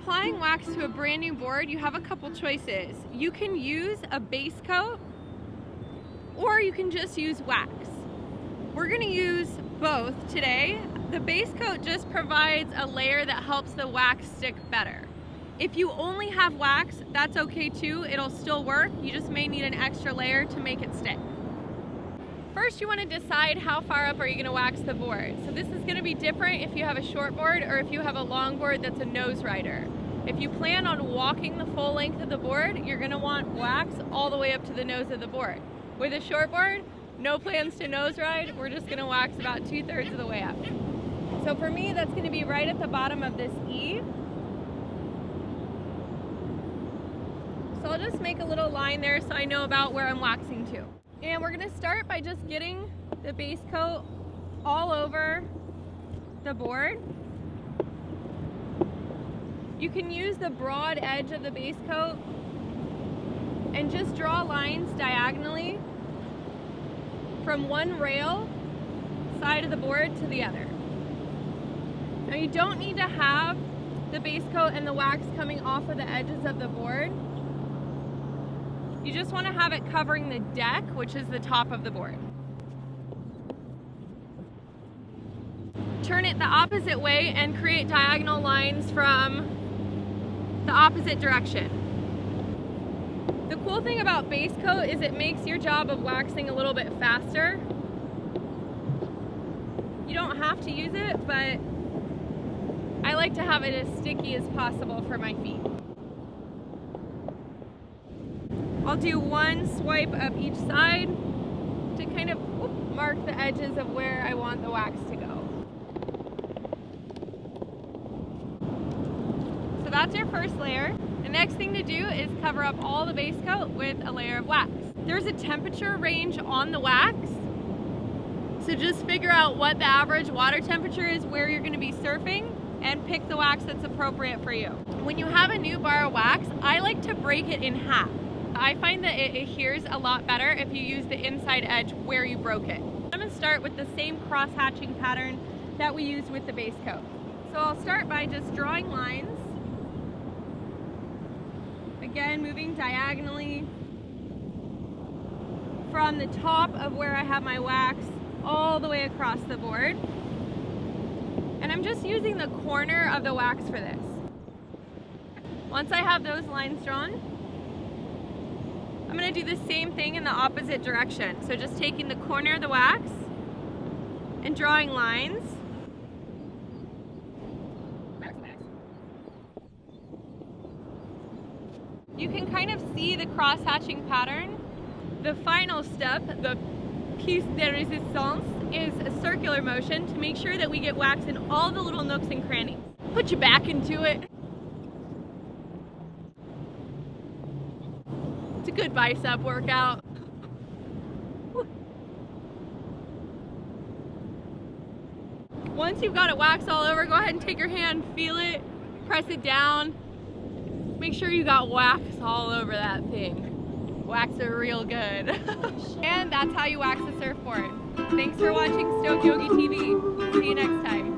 applying wax to a brand new board, you have a couple choices. You can use a base coat, or you can just use wax. We're gonna use both today. The base coat just provides a layer that helps the wax stick better. If you only have wax, that's okay too. It'll still work. You just may need an extra layer to make it stick. First, you want to decide how far up are you going to wax the board. So this is going to be different if you have a short board or if you have a long board that's a nose rider. If you plan on walking the full length of the board, you're going to want wax all the way up to the nose of the board. With a short board, no plans to nose ride. We're just going to wax about 2/3 of the way up. So for me, that's going to be right at the bottom of this E. So I'll just make a little line there so I know about where I'm waxing to. And we're gonna start by just getting the base coat all over the board. You can use the broad edge of the base coat and just draw lines diagonally from one rail side of the board to the other. Now you don't need to have the base coat and the wax coming off of the edges of the board. You just want to have it covering the deck, which is the top of the board. Turn it the opposite way and create diagonal lines from the opposite direction. The cool thing about base coat is it makes your job of waxing a little bit faster. You don't have to use it, but I like to have it as sticky as possible for my feet. I'll do one swipe of each side to kind of mark the edges of where I want the wax to go. So that's your first layer. The next thing to do is cover up all the base coat with a layer of wax. There's a temperature range on the wax, so just figure out what the average water temperature is where you're going to be surfing and pick the wax that's appropriate for you. When you have a new bar of wax, I like to break it in half. I find that it adheres a lot better if you use the inside edge where you broke it. I'm going to start with the same cross-hatching pattern that we used with the base coat. So I'll start by just drawing lines. Again, moving diagonally from the top of where I have my wax all the way across the board. And I'm just using the corner of the wax for this. Once I have those lines drawn, I'm going to do the same thing in the opposite direction. So just taking the corner of the wax and drawing lines. You can kind of see the cross-hatching pattern. The final step, the piece de resistance, is a circular motion to make sure that we get wax in all the little nooks and crannies. Put your back into it. It's a good bicep workout. Once you've got it wax all over, go ahead and take your hand, feel it, press it down. Make sure you got wax all over that thing. Wax it real good. And that's how you wax a surfboard. Thanks for watching Stoked Yogi TV. See you next time.